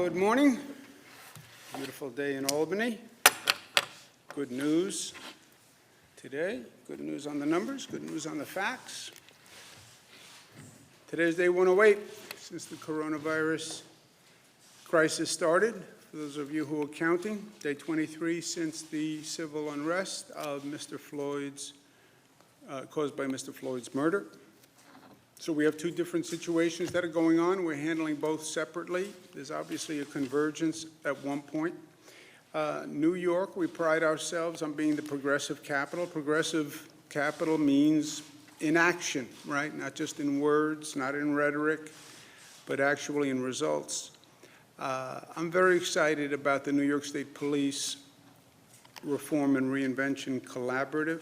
Good morning. Beautiful day in Albany. Good news today. Good news on the numbers. Good news on the facts. Today's day 108 since the coronavirus crisis started. For those of you who are counting, day 23 since the civil unrest of Mr. Floyd's, caused by Mr. Floyd's murder. So we have two different situations that are going on. We're handling both separately. There's obviously a convergence at one point. New York, we pride ourselves on being the progressive capital. Progressive capital means in action, right? Not just in words, not in rhetoric, but actually in results. I'm very excited about the New York State Police Reform and Reinvention Collaborative.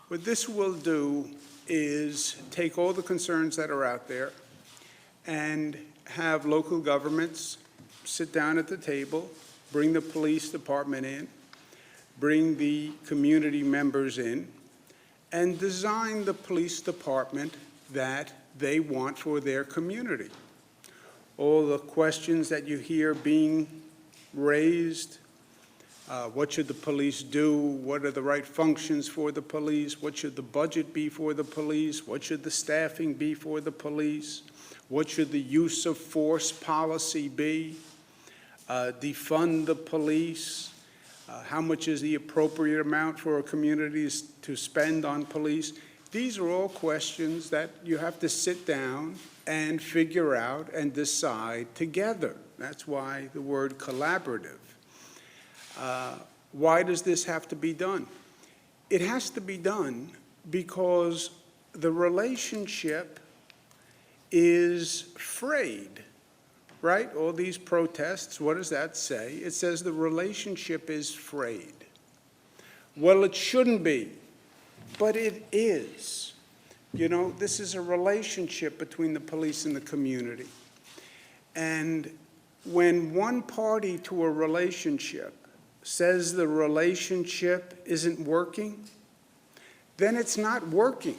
What this will do is take all the concerns that are out there and have local governments sit down at the table, bring the police department in, bring the community members in, and design the police department that they want for their community. All the questions that you hear being raised, what should the police do? What are the right functions for the police? What should the budget be for the police? What should the staffing be for the police? What should the use of force policy be? Defund the police? How much is the appropriate amount for our communities to spend on police? These are all questions that you have to sit down and figure out and decide together. That's why the word collaborative. Why does this have to be done? It has to be done because the relationship is frayed, right? All these protests, what does that say? It says the relationship is frayed. Well, it shouldn't be, but it is. You know, this is a relationship between the police and the community. And when one party to a relationship says the relationship isn't working, then it's not working.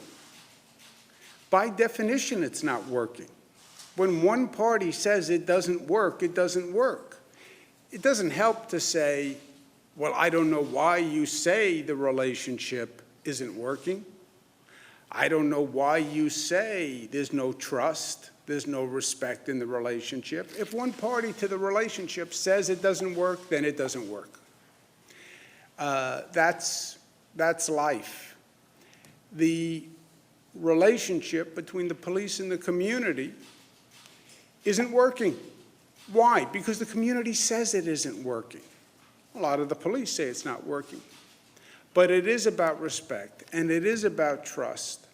By definition, it's not working. When one party says it doesn't work, it doesn't work. It doesn't help to say, well, I don't know why you say the relationship isn't working. I don't know why you say there's no trust, there's no respect in the relationship. If one party to the relationship says it doesn't work, then it doesn't work. That's life. The relationship between the police and the community isn't working. Why? Because the community says it isn't working. A lot of the police say it's not working. But it is about respect, and it is about trust,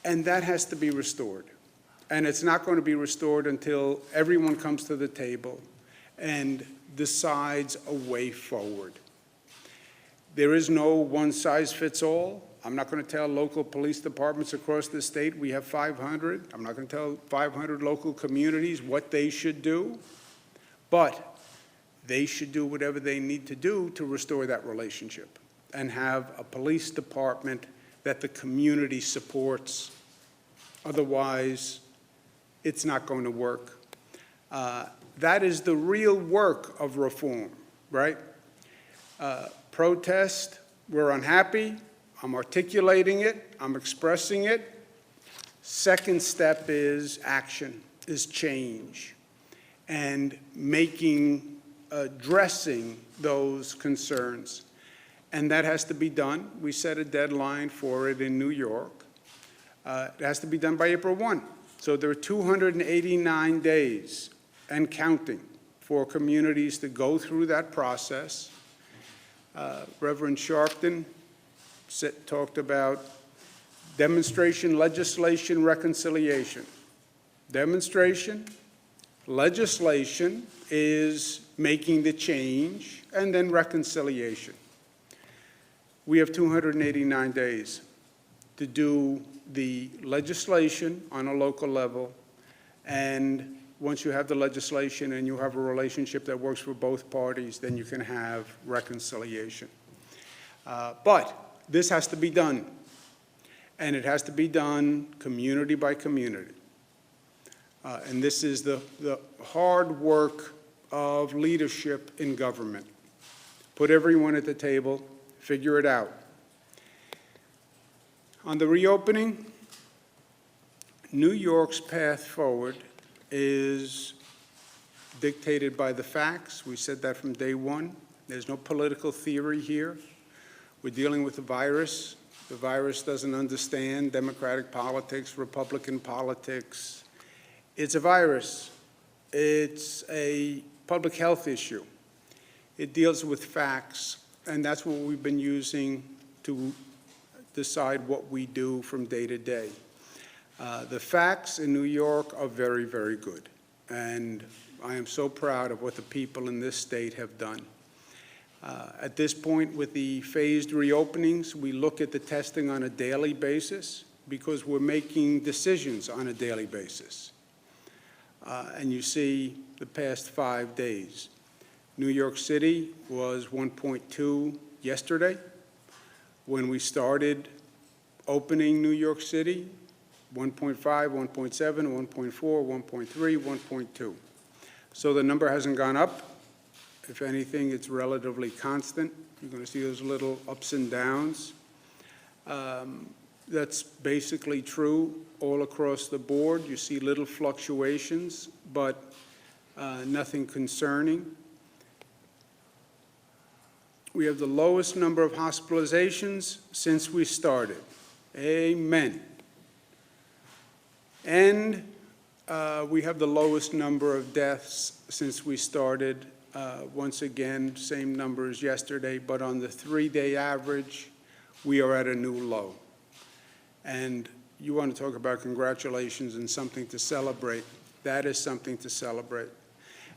and that has to be restored. And it's not going to be restored until everyone comes to the table and decides a way forward. There is no one-size-fits-all. I'm not going to tell local police departments across the state we have 500. I'm not going to tell 500 local communities what they should do. But they should do whatever they need to do to restore that relationship and have a police department that the community supports. Otherwise, it's not going to work. That is the real work of reform, right? Protest, we're unhappy, I'm articulating it, I'm expressing it. Second step is action, is change, and addressing those concerns. And that has to be done. We set a deadline for it in New York. It has to be done by April 1. So there are 289 days and counting for communities to go through that process. Reverend Sharpton talked about demonstration, legislation, reconciliation. Demonstration, legislation is making the change, and then reconciliation. We have 289 days to do the legislation on a local level, and once you have the legislation and you have a relationship that works for both parties, then you can have reconciliation. But this has to be done, and it has to be done community by community. And this is the hard work of leadership in government. Put everyone at the table, figure it out. On the reopening, New York's path forward is dictated by the facts. We said that from day one. There's no political theory here. We're dealing with a virus. The virus doesn't understand Democratic politics, Republican politics. It's a virus. It's a public health issue. It deals with facts, and that's what we've been using to decide what we do from day to day. The facts in New York are very, very good, and I am so proud of what the people in this state have done. At this point, with the phased reopenings, we look at the testing on a daily basis because we're making decisions on a daily basis. And you see the past 5 days. New York City was 1.2 yesterday. When we started opening New York City, 1.5, 1.7, 1.4, 1.3, 1.2. So the number hasn't gone up. If anything, it's relatively constant. You're going to see those little ups and downs. That's basically true all across the board. You see little fluctuations, but nothing concerning. We have the lowest number of hospitalizations since we started. Amen. And we have the lowest number of deaths since we started. Once again, same numbers yesterday, but on the 3-day average, we are at a new low. And you want to talk about congratulations and something to celebrate. That is something to celebrate.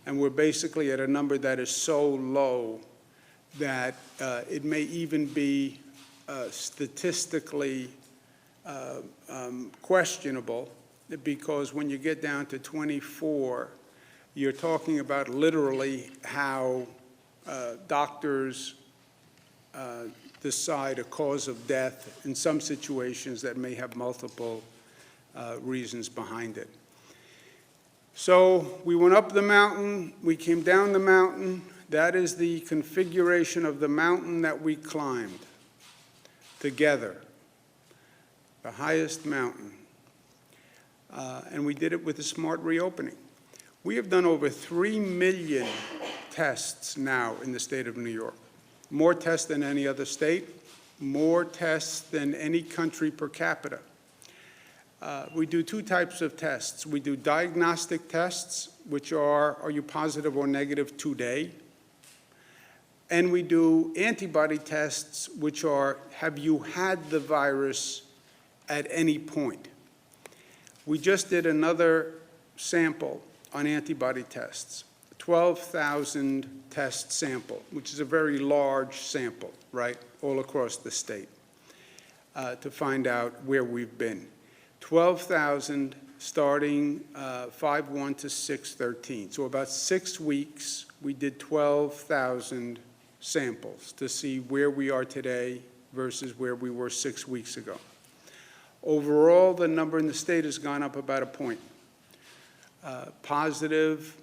And we're basically at a number that is so low that it may even be statistically questionable, because when you get down to 24, you're talking about literally how doctors decide a cause of death in some situations that may have multiple reasons behind it. So we went up the mountain, we came down the mountain. That is the configuration of the mountain that we climbed together, the highest mountain. And we did it with a smart reopening. We have done over 3 million tests now in the state of New York. More tests than any other state, more tests than any country per capita. We do 2 types of tests. We do diagnostic tests, which are you positive or negative today? And we do antibody tests, which are, have you had the virus at any point? We just did another sample on antibody tests, 12,000 test sample, which is a very large sample, right, all across the state, to find out where we've been. 12,000 starting 5/1 to 6/13. So about 6 weeks, we did 12,000 samples to see where we are today versus where we were 6 weeks ago. Overall, the number in the state has gone up about a point. Positive,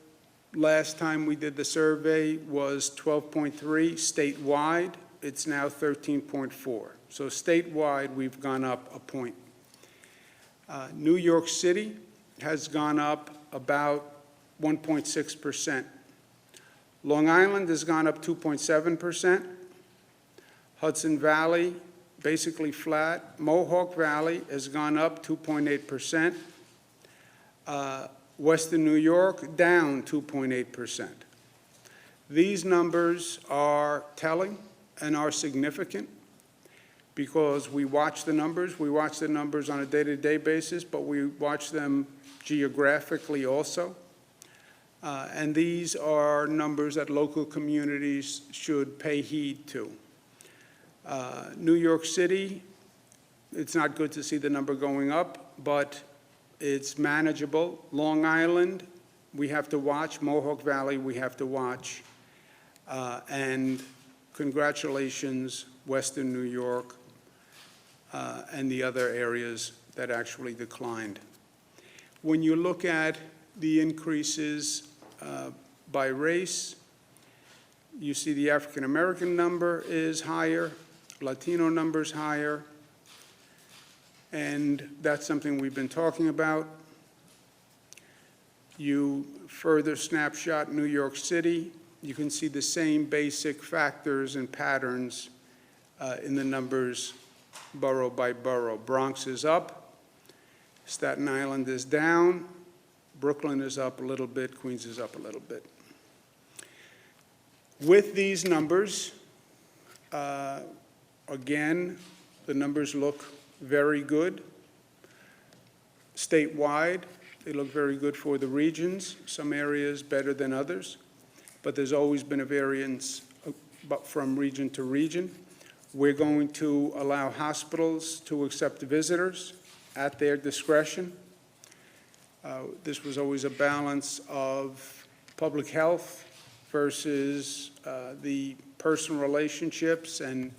last time we did the survey was 12.3 statewide. It's now 13.4. So statewide, we've gone up a point. New York City has gone up about 1.6%. Long Island has gone up 2.7%. Hudson Valley, basically flat. Mohawk Valley has gone up 2.8%. Western New York, down 2.8%. These numbers are telling and are significant because we watch the numbers. We watch the numbers on a day-to-day basis, but we watch them geographically also. And these are numbers that local communities should pay heed to. New York City, it's not good to see the number going up, but it's manageable. Long Island, we have to watch. Mohawk Valley, we have to watch. And congratulations, Western New York, and the other areas that actually declined. When you look at the increases by race. You see the African-American number is higher, Latino number's higher, and that's something we've been talking about. You further snapshot New York City. You can see the same basic factors and patterns in the numbers borough by borough. Bronx is up, Staten Island is down, Brooklyn is up a little bit, Queens is up a little bit. With these numbers, again, the numbers look very good. Statewide, they look very good for the regions, some areas better than others, but there's always been a variance from region to region. We're going to allow hospitals to accept visitors at their discretion. This was always a balance of public health versus the personal relationships and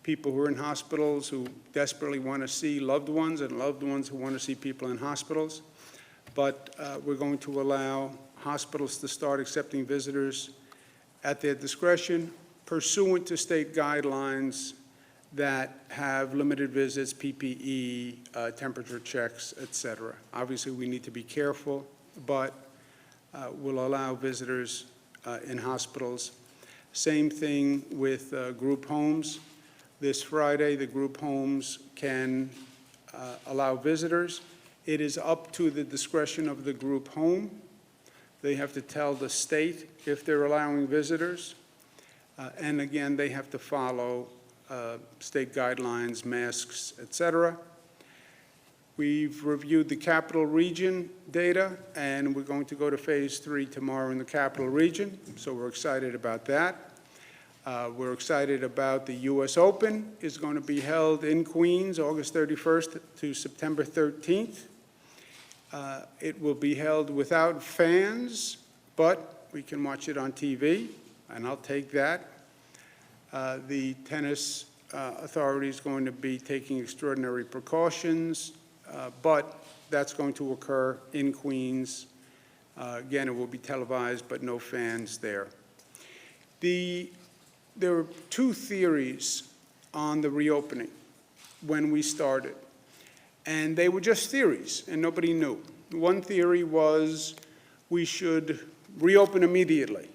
people who are in hospitals who desperately want to see loved ones and loved ones who want to see people in hospitals. But we're going to allow hospitals to start accepting visitors at their discretion, pursuant to state guidelines that have limited visits, PPE, temperature checks, et cetera. Obviously, we need to be careful, but we'll allow visitors in hospitals. Same thing with group homes. This Friday, the group homes can allow visitors. It is up to the discretion of the group home. They have to tell the state if they're allowing visitors. And again, they have to follow state guidelines, masks, et cetera. We've reviewed the capital region data, and we're going to go to phase 3 tomorrow in the capital region, so we're excited about that. We're excited about the U.S. Open is going to be held in Queens, August 31st to September 13th. It will be held without fans, but we can watch it on TV, and I'll take that. The tennis authority is going to be taking extraordinary precautions, but that's going to occur in Queens. Again, it will be televised, but no fans there. There were two theories on the reopening when we started, and they were just theories, and nobody knew. One theory was we should reopen immediately.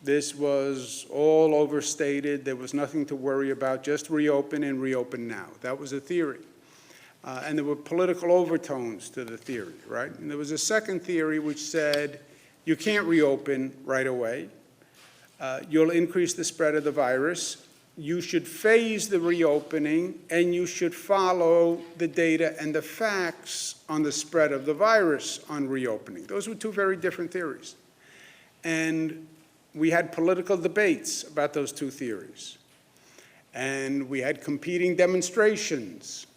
This was all overstated. There was nothing to worry about. Just reopen and reopen now. That was a theory. And there were political overtones to the theory, right? And there was a second theory which said you can't reopen right away. You'll increase the spread of the virus. You should phase the reopening, and you should follow the data and the facts on the spread of the virus on reopening. Those were two very different theories. And we had political debates about those two theories. And we had competing demonstrations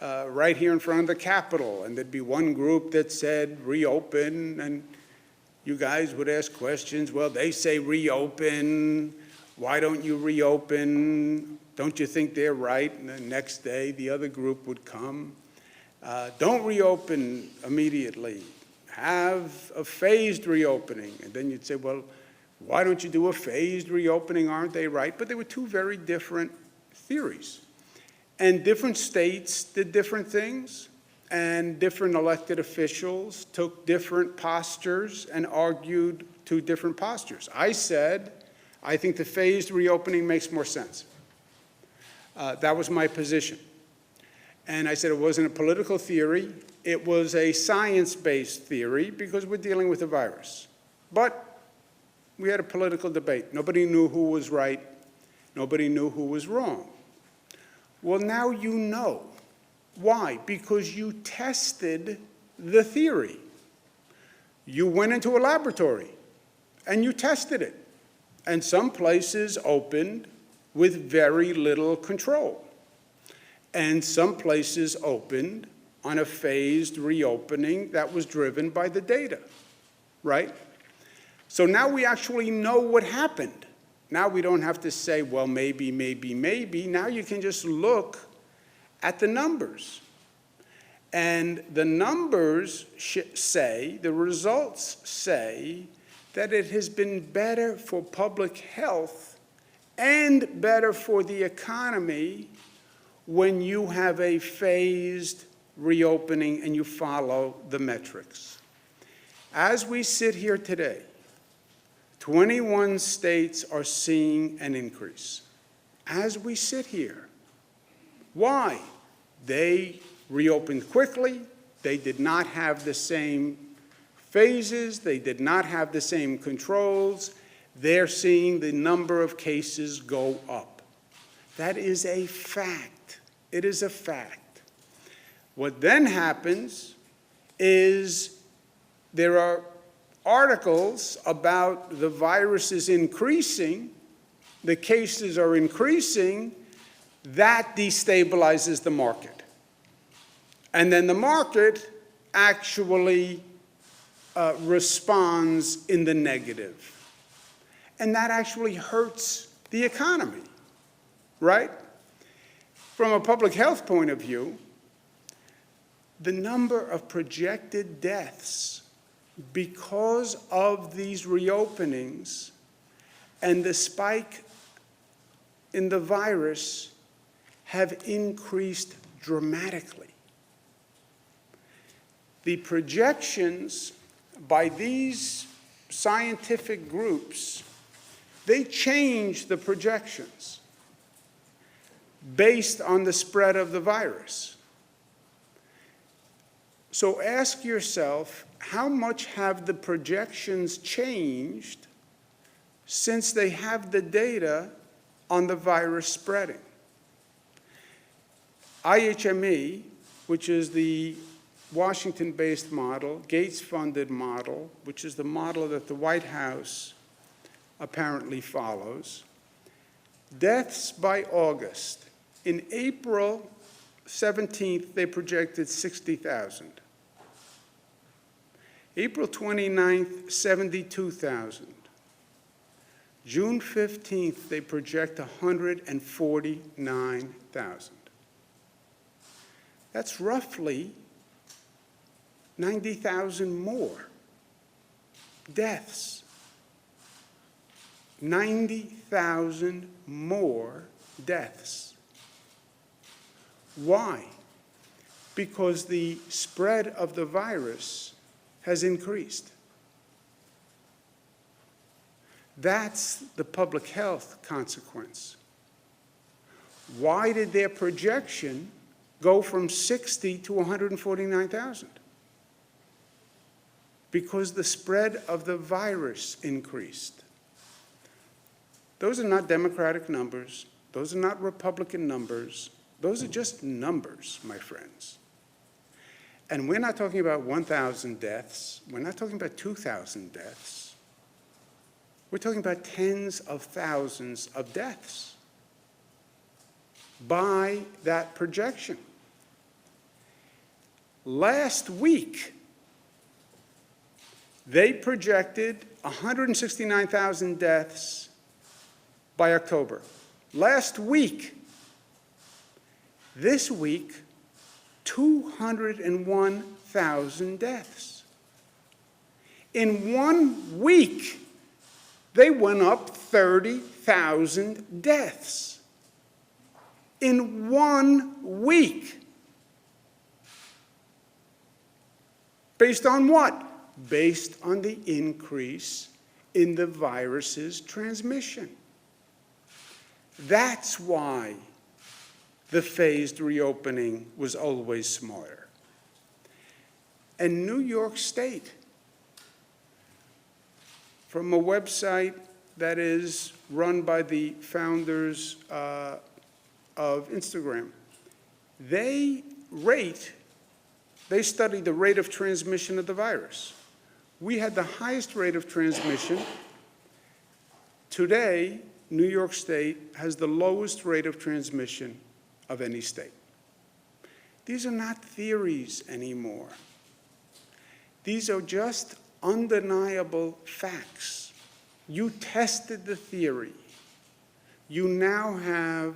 right here in front of the Capitol. And there'd be one group that said reopen, and you guys would ask questions. Well, they say reopen. Why don't you reopen? Don't you think they're right? And the next day, the other group would come. Don't reopen immediately. Have a phased reopening. And then you'd say, well, why don't you do a phased reopening? Aren't they right? But they were two very different theories. And different states did different things, and different elected officials took different postures and argued two different postures. I said, I think the phased reopening makes more sense. That was my position. And I said it wasn't a political theory. It was a science-based theory because we're dealing with a virus. But we had a political debate. Nobody knew who was right. Nobody knew who was wrong. Well, now you know. Why? Because you tested the theory. You went into a laboratory and you tested it. And some places opened with very little control. And some places opened on a phased reopening that was driven by the data, right? So now we actually know what happened. Now we don't have to say, well, maybe, maybe, maybe. Now you can just look at the numbers. And the numbers say, the results say, that it has been better for public health and better for the economy when you have a phased reopening and you follow the metrics. As we sit here today, 21 states are seeing an increase. As we sit here. Why? They reopened quickly. They did not have the same phases. They did not have the same controls. They're seeing the number of cases go up. That is a fact. It is a fact. What then happens is there are articles about the virus is increasing, the cases are increasing, that destabilizes the market. And then the market actually responds in the negative. And that actually hurts the economy, right? From a public health point of view, the number of projected deaths because of these reopenings and the spike in the virus have increased dramatically. The projections by these scientific groups, they change the projections based on the spread of the virus. So ask yourself, how much have the projections changed since they have the data on the virus spreading? IHME, which is the Washington-based model, Gates-funded model, which is the model that the White House apparently follows, deaths by August. In April 17th, they projected 60,000. April 29th, 72,000. June 15th, they project 149,000. That's roughly 90,000 more deaths. 90,000 more deaths. Why? Because the spread of the virus has increased. That's the public health consequence. Why did their projection go from 60 to 149,000? Because the spread of the virus increased. Those are not Democratic numbers. Those are not Republican numbers. Those are just numbers, my friends. And we're not talking about 1,000 deaths. We're not talking about 2,000 deaths. We're talking about tens of thousands of deaths by that projection. Last week, they projected 169,000 deaths by October. Last week. This week, 201,000 deaths. In 1 week, they went up 30,000 deaths. In 1 week. Based on what? Based on the increase in the virus's transmission. That's why the phased reopening was always smarter. And New York State, from a website that is run by the founders of Instagram, they study the rate of transmission of the virus. We had the highest rate of transmission. Today, New York State has the lowest rate of transmission of any state. These are not theories anymore. These are just undeniable facts. You tested the theory. You now have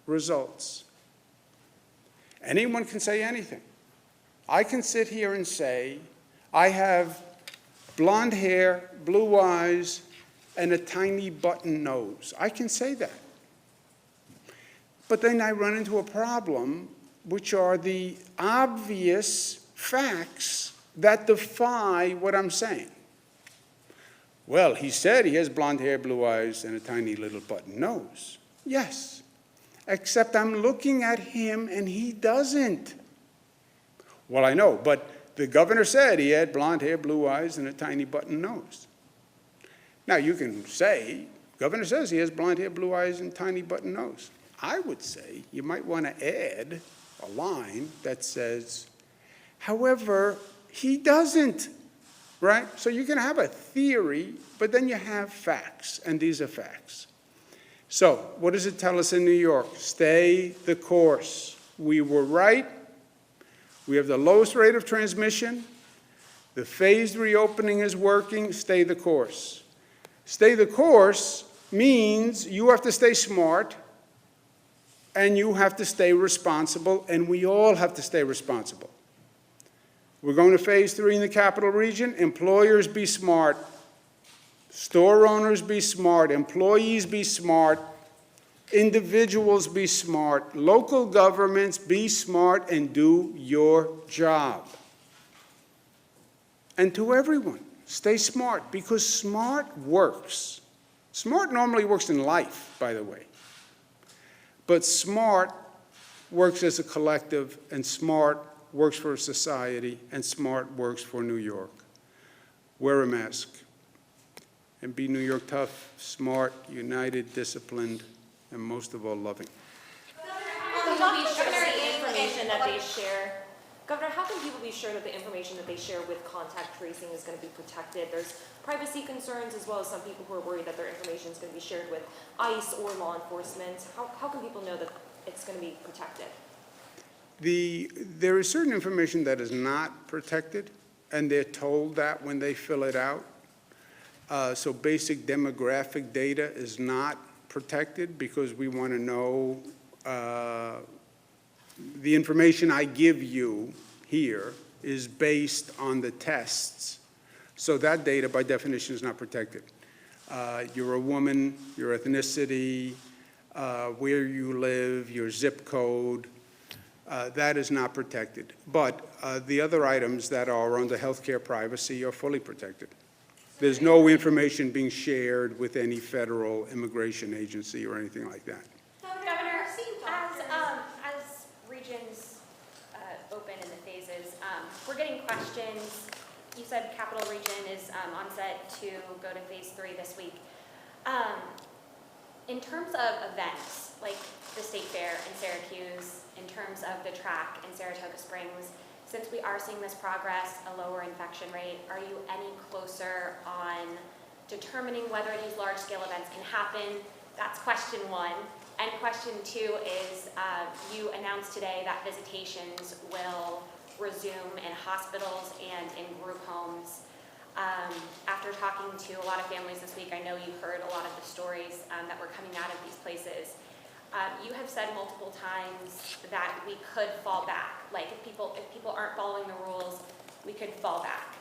results. Anyone can say anything. I can sit here and say, I have blonde hair, blue eyes, and a tiny button nose. I can say that. But then I run into a problem, which are the obvious facts that defy what I'm saying. Well, he said he has blonde hair, blue eyes, and a tiny little button nose. Yes, except I'm looking at him and he doesn't. Well, I know, but the governor said he had blonde hair, blue eyes, and a tiny button nose. Now, you can say, governor says he has blonde hair, blue eyes, and tiny button nose. I would say you might want to add a line that says, however, he doesn't, right? So you can have a theory, but then you have facts, and these are facts. So what does it tell us in New York? Stay the course. We were right. We have the lowest rate of transmission. The phased reopening is working. Stay the course. Stay the course means you have to stay smart, and you have to stay responsible, and we all have to stay responsible. We're going to phase 3 in the capital region. Employers, be smart. Store owners, be smart. Employees, be smart. Individuals, be smart. Local governments, be smart and do your job. And to everyone, stay smart, because smart works. Smart normally works in life, by the way. But smart works as a collective, and smart works for society, and smart works for New York. Wear a mask. And be New York tough, smart, united, disciplined, and most of all, loving. Governor, how can people be sure that the information that they share with contact tracing is going to be protected? There's privacy concerns, as well as some people who are worried that their information is going to be shared with ICE or law enforcement. How can people know that it's going to be protected? There is certain information that is not protected, and they're told that when they fill it out. So basic demographic data is not protected, because we want to know the information I give you here is based on the tests. So that data, by definition, is not protected. You're a woman, your ethnicity, where you live, your zip code, that is not protected. But the other items that are under healthcare privacy are fully protected. There's no information being shared with any federal immigration agency or anything like that. Governor, as regions open in the phases, we're getting questions. You said Capital Region is on set to go to phase 3 this week. In terms of events, like the State Fair in Syracuse, in terms of the track in Saratoga Springs, since we are seeing this progress, a lower infection rate, are you any closer on determining whether these large-scale events can happen? That's question 1. And question 2 is, you announced today that visitations will resume in hospitals and in group homes. After talking to a lot of families this week, I know you heard a lot of the stories that were coming out of these places. You have said multiple times that we could fall back. Like if people aren't following the rules, we could fall back.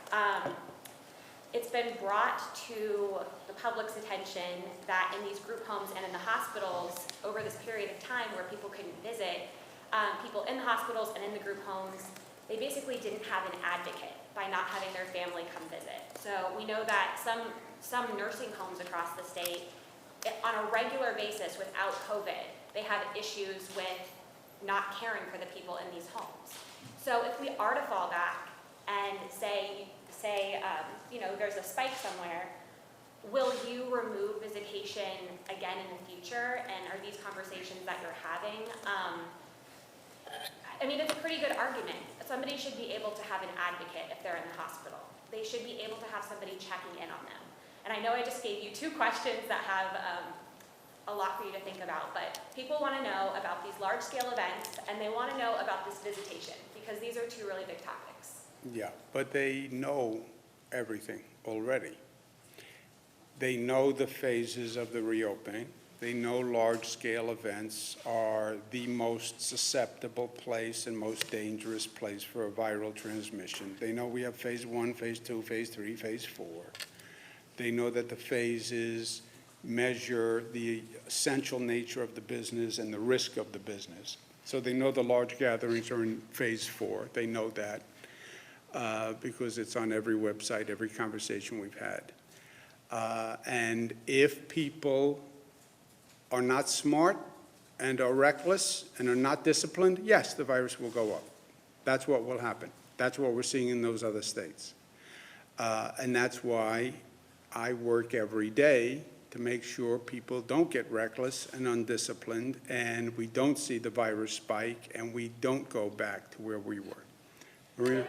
It's been brought to the public's attention that in these group homes and in the hospitals, over this period of time where people couldn't visit, people in the hospitals and in the group homes, they basically didn't have an advocate by not having their family come visit. So we know that some nursing homes across the state, on a regular basis without COVID, they have issues with not caring for the people in these homes. So if we are to fall back and say there's a spike somewhere, will you remove visitation again in the future? And are these conversations that you're having? I mean, it's a pretty good argument. Somebody should be able to have an advocate if they're in the hospital. They should be able to have somebody checking in on them. And I know I just gave you 2 questions that have a lot for you to think about, but people want to know about these large-scale events, and they want to know about this visitation, because these are 2 really big topics. Yeah, but they know everything already. They know the phases of the reopening. They know large-scale events are the most susceptible place and most dangerous place for a viral transmission. They know we have phase 1, phase 2, phase 3, phase 4. They know that the phases measure the essential nature of the business and the risk of the business. So they know the large gatherings are in phase 4. They know that because it's on every website, every conversation we've had. And if people are not smart and are reckless and are not disciplined, yes, the virus will go up. That's what will happen. That's what we're seeing in those other states. And that's why I work every day to make sure people don't get reckless and undisciplined, and we don't see the virus spike, and we don't go back to where we were. Maria?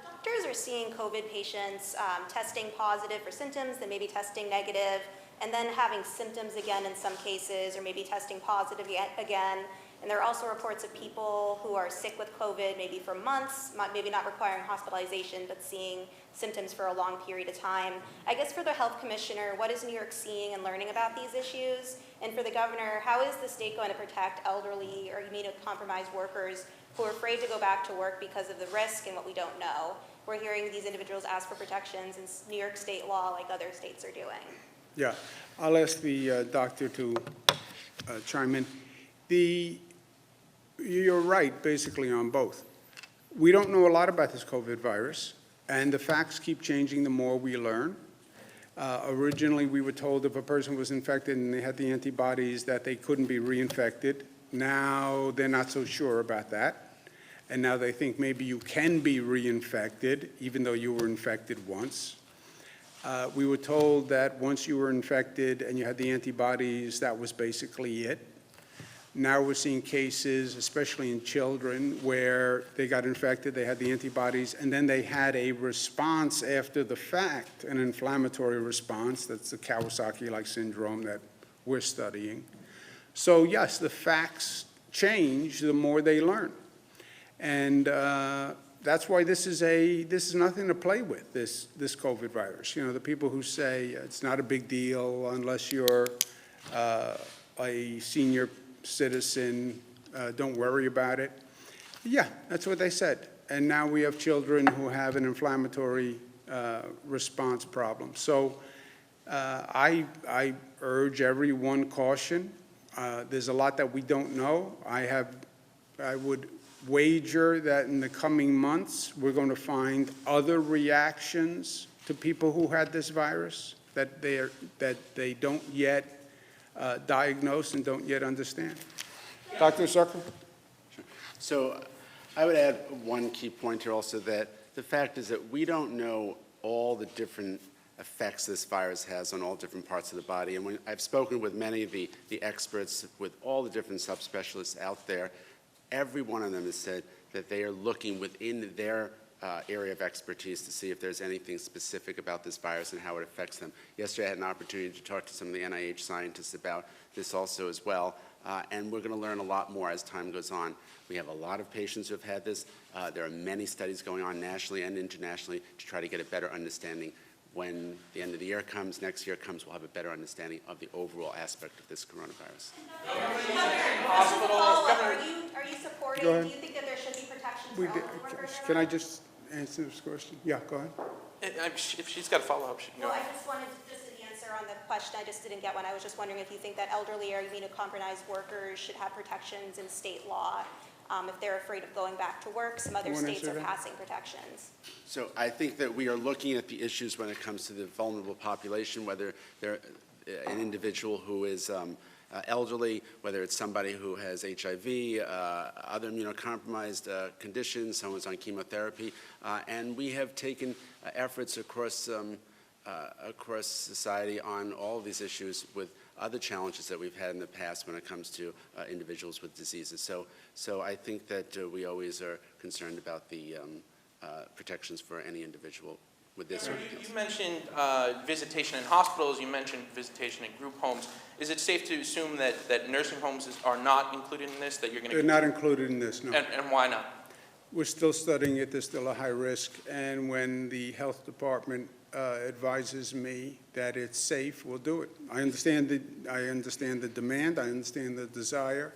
Doctors are seeing COVID patients testing positive for symptoms, then maybe testing negative, and then having symptoms again in some cases, or maybe testing positive again. And there are also reports of people who are sick with COVID maybe for months, maybe not requiring hospitalization, but seeing symptoms for a long period of time. I guess for the health commissioner, what is New York seeing and learning about these issues? And for the governor, how is the state going to protect elderly or immunocompromised workers who are afraid to go back to work because of the risk and what we don't know? We're hearing these individuals ask for protections in New York state law like other states are doing. Yeah, I'll ask the doctor to chime in. You're right, basically, on both. We don't know a lot about this COVID virus, and the facts keep changing the more we learn. Originally, we were told if a person was infected and they had the antibodies that they couldn't be reinfected. Now, they're not so sure about that. And now they think maybe you can be reinfected, even though you were infected once. We were told that once you were infected and you had the antibodies, that was basically it. Now we're seeing cases, especially in children, where they got infected, they had the antibodies, and then they had a response after the fact, an inflammatory response. That's the Kawasaki-like syndrome that we're studying. So yes, the facts change the more they learn. And that's why this is nothing to play with, this COVID virus. You know, the people who say it's not a big deal unless you're a senior citizen, don't worry about it. Yeah, that's what they said. And now we have children who have an inflammatory response problem. So I urge everyone caution. There's a lot that we don't know. I would wager that in the coming months, we're going to find other reactions to people who had this virus that they don't yet diagnose and don't yet understand. Dr. Zucker? Sure. So I would add one key point here also, that the fact is that we don't know all the different effects this virus has on all different parts of the body. And when I've spoken with many of the experts, with all the different subspecialists out there, every one of them has said that they are looking within their area of expertise to see if there's anything specific about this virus and how it affects them. Yesterday I had an opportunity to talk to some of the NIH scientists about this also as well, and we're going to learn a lot more as time goes on. We have a lot of patients who have had this. There are many studies going on nationally and internationally to try to get a better understanding. When the end of the year comes, next year comes, we'll have a better understanding of the overall aspect of this coronavirus. Are you supporting, do you think that there should be protections for elderly workers? Can I just answer this question? Yeah, go ahead. If she's got a follow-up, she can go. Well, I just wanted just an answer on the question. I just didn't get one. I was just wondering if you think that elderly or immunocompromised workers should have protections in state law if they're afraid of going back to work. Some other states are passing protections. So I think that we are looking at the issues when it comes to the vulnerable population, whether they're an individual who is elderly, whether it's somebody who has HIV, other immunocompromised conditions, someone's on chemotherapy, and we have taken efforts across society on all of these issues with other challenges that we've had in the past when it comes to individuals with diseases. So I think that we always are concerned about the protections for any individual with this. You mentioned visitation in hospitals, you mentioned visitation in group homes. Is it safe to assume that nursing homes are not included in this, that you're going to... They're not included in this, no. And why not? We're still studying it. There's still a high risk. And when the health department advises me that it's safe, we'll do it. I understand the demand, I understand the desire,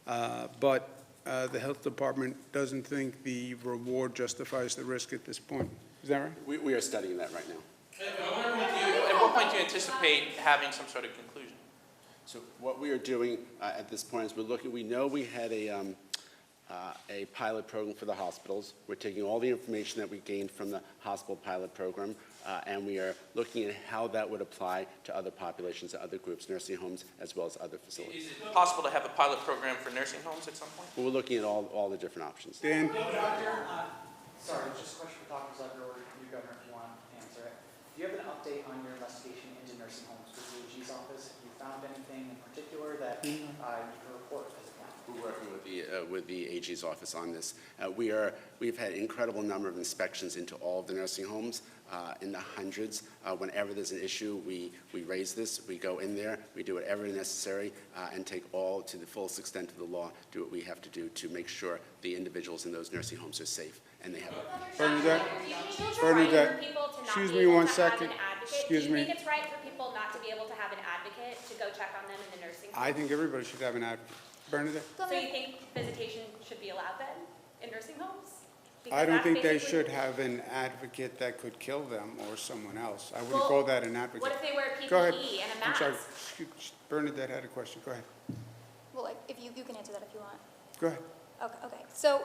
but the health department doesn't think the reward justifies the risk at this point. Is that right? We are studying that right now. At what point do you anticipate having some sort of conclusion? So what we are doing at this point is we know we had a pilot program for the hospitals. We're taking all the information that we gained from the hospital pilot program, and we are looking at how that would apply to other populations, to other groups, nursing homes, as well as other facilities. Is it possible to have a pilot program for nursing homes at some point? But we're looking at all the different options. Dan? Sorry, just a question for Dr. Zucker or you, Governor, if you want to answer it. Do you have an update on your investigation into nursing homes with the AG's office? Have you found anything in particular that you can report as a county? We're working with the AG's office on this. We've had an incredible number of inspections into all of the nursing homes, in the hundreds. Whenever there's an issue, we raise this, we go in there, we do whatever is necessary, and take all to the fullest extent of the law, do what we have to do to make sure the individuals in those nursing homes are safe and they have a Bernadette? Bernadette, Excuse me one second. Excuse Do you me. think it's right for people not to be able to have an advocate to go check on them in the nursing home? I think everybody should have an advocate. Bernadette? So you think visitation should be allowed then in nursing homes? I Because don't that's think they basically- should have an advocate that could kill them or someone else. I wouldn't Well, call that an advocate. What if they wear Go ahead. PPE and a I'm sorry. mask? Bernadette had a question. Go ahead. Well, like, if you can answer that if you want. Go ahead. Okay. So,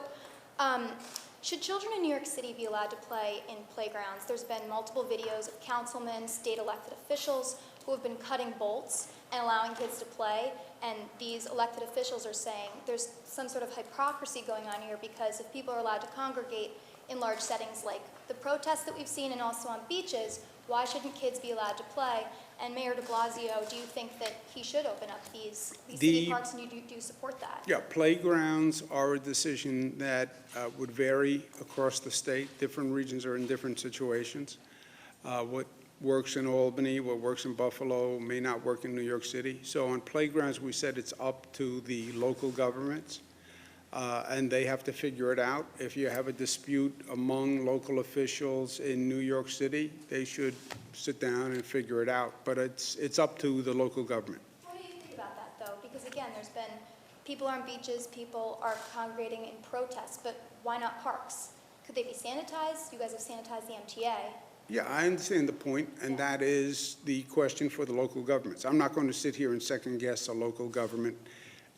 should children in New York City be allowed to play in playgrounds? There's been multiple videos of councilmen, state elected officials who have been cutting bolts and allowing kids to play, and these elected officials are saying there's some sort of hypocrisy going on here because if people are allowed to congregate in large settings like the protests that we've seen and also on beaches, why shouldn't kids be allowed to play? And Mayor de Blasio, do you think that he should open up these city parks, and you do support that? Yeah, playgrounds are a decision that would vary across the state. Different regions are in different situations. What works in Albany, what works in Buffalo may not work in New York City. So on playgrounds, we said it's up to the local governments, and they have to figure it out. If you have a dispute among local officials in New York City, they should sit down and figure it out. But it's up to the local government. What do you think about that, though? Because again, there's been, people are on beaches, people are congregating in protests, but why not parks? Could they be sanitized? You guys have sanitized the MTA. Yeah, I understand the point, and that is the question for the local governments. I'm not going to sit here and second-guess a local government.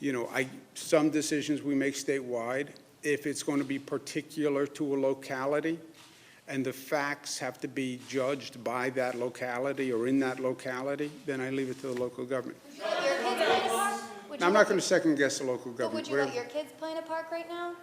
You know, some decisions we make statewide, if it's going to be particular to a locality, and the facts have to be judged by that locality or in that locality, then I leave it to the local government. Would you let your kids play in a park? Now, I'm not going to second-guess the local But government. would you let your kids play in a park right now?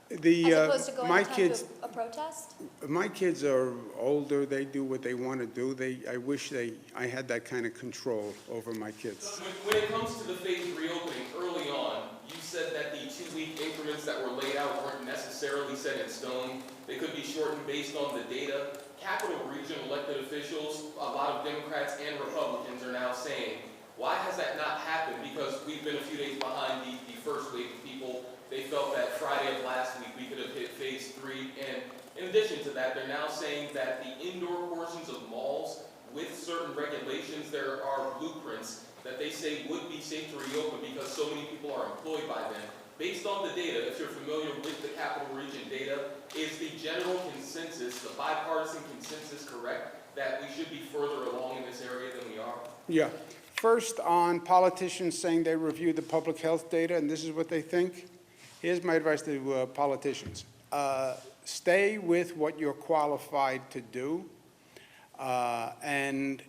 As The, opposed to going my to kids, a protest? my kids are older, they do what they want to do. I wish I had that kind of control over my kids. When it comes to the phased reopening, early on, you said that the 2-week increments that were laid out weren't necessarily set in stone. They could be shortened based on the data. Capital Region elected officials, a lot of Democrats and Republicans are now saying, why has that not happened? Because we've been a few days behind the first wave of people. They felt that Friday of last week we could have hit phase 3. And in addition to that, they're now saying that the indoor portions of malls with certain regulations, there are blueprints that they say would be safe to reopen because so many people are employed by them. Based on the data, if you're familiar with the Capital Region data, is the general consensus, the bipartisan consensus correct that we should be further along in this area than we are? Yeah. First, on politicians saying they review the public health data and this is what they think, here's my advice to politicians. Stay with what you're qualified to do, and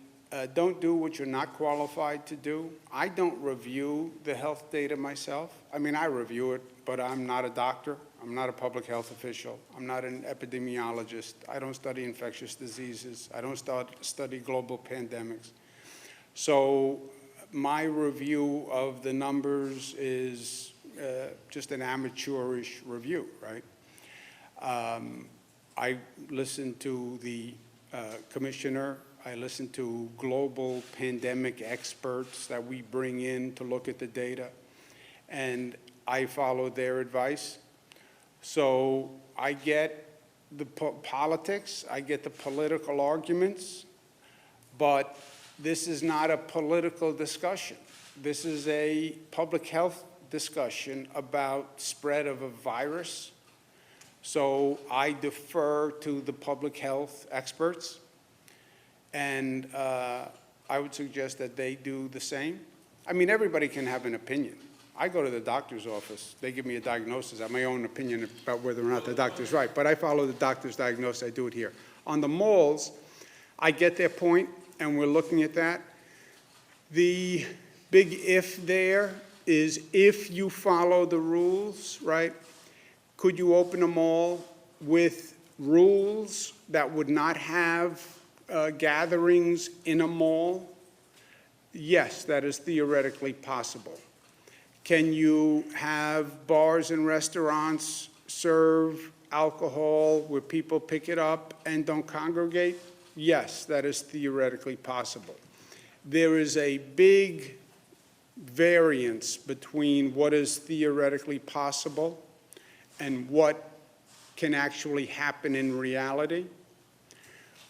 don't do what you're not qualified to do. I don't review the health data myself. I mean, I review it, but I'm not a doctor. I'm not a public health official. I'm not an epidemiologist. I don't study infectious diseases. I don't study global pandemics. So my review of the numbers is just an amateurish review, right? I listen to the commissioner. I listen to global pandemic experts that we bring in to look at the data, and I follow their advice. So I get the politics, I get the political arguments, but this is not a political discussion. This is a public health discussion about spread of a virus. So I defer to the public health experts, and I would suggest that they do the same. I mean, everybody can have an opinion. I go to the doctor's office, they give me a diagnosis, I have my own opinion about whether or not the doctor's right, but I follow the doctor's diagnosis, I do it here. On the malls, I get their point, and we're looking at that. The big if there is if you follow the rules, right? Could you open a mall with rules that would not have gatherings in a mall? Yes, that is theoretically possible. Can you have bars and restaurants serve alcohol where people pick it up and don't congregate? Yes, that is theoretically possible. There is a big variance between what is theoretically possible and what can actually happen in reality.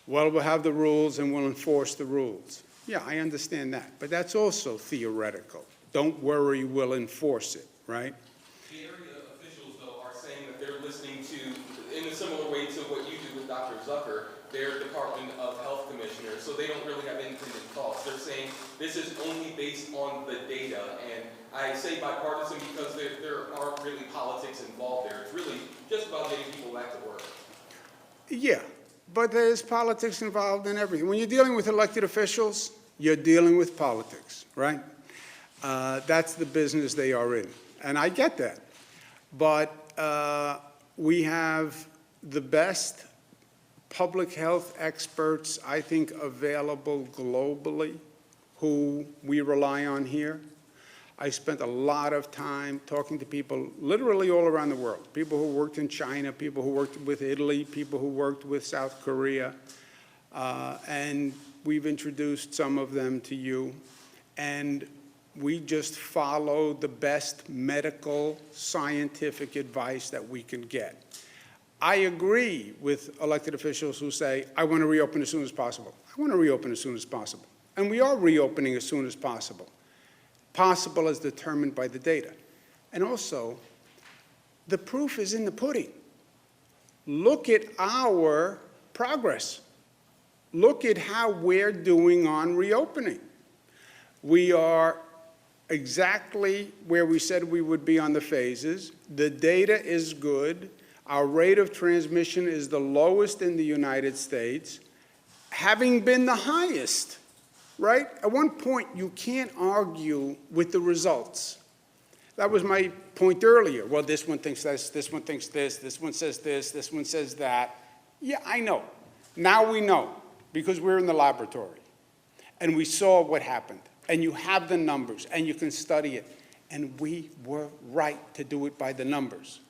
Well, we'll have the rules and we'll enforce the rules. Yeah, I understand that, but that's also theoretical. Don't worry, we'll enforce it, right? The area officials, though, are saying that they're listening to, in a similar way to what you do with Dr. Zucker, their Department of Health Commissioner, so they don't really have independent thoughts. They're saying this is only based on the data, and I say bipartisan because there aren't really politics involved there. It's really just about getting people back to work. Yeah, but there's politics involved in everything. When you're dealing with elected officials, you're dealing with politics, right? That's the business they are in, and I get that. But we have the best public health experts, I think, available globally, who we rely on here. I spent a lot of time talking to people literally all around the world, people who worked in China, people who worked with Italy, people who worked with South Korea, and we've introduced some of them to you. And we just follow the best medical, scientific advice that we can get. I agree with elected officials who say, I want to reopen as soon as possible. I want to reopen as soon as possible. And we are reopening as soon as possible. Possible as determined by the data. And also, the proof is in the pudding. Look at our progress. Look at how we're doing on reopening. We are exactly where we said we would be on the phases. The data is good. Our rate of transmission is the lowest in the United States, having been the highest, right? At one point, you can't argue with the results. That was my point earlier. Well, this one thinks this one thinks this one says this one says that. Yeah, I know. Now we know, because we're in the laboratory. And we saw what happened. And you have the numbers, and you can study it. And we were right to do it by the numbers.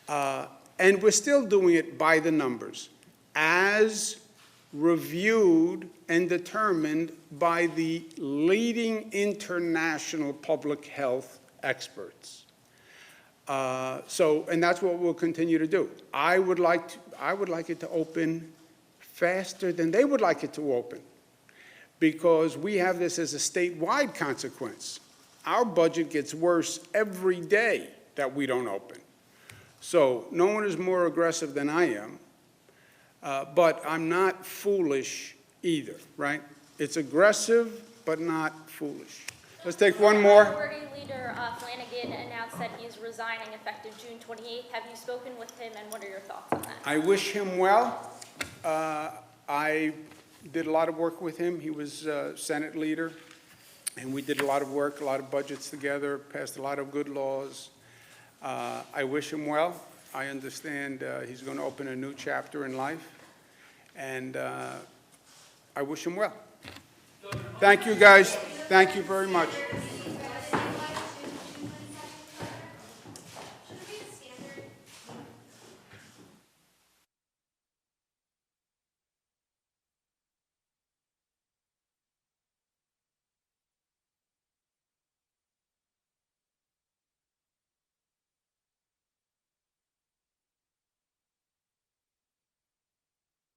And we're still doing it by the numbers, as reviewed and determined by the leading international public health experts. And that's what we'll continue to do. I would like it to open faster than they would like it to open, because we have this as a statewide consequence. Our budget gets worse every day that we don't open. So no one is more aggressive than I am, but I'm not foolish either, right? It's aggressive, but not foolish. Let's take one more. Minority Leader Flanagan announced that he's resigning effective June 28th. Have you spoken with him, and what are your thoughts on that? I wish him well. I did a lot of work with him. He was Senate leader, and we did a lot of work, a lot of budgets together, passed a lot of good laws. I wish him well. I understand he's going to open a new chapter in life, and I wish him well. Thank you, guys. Thank you very much.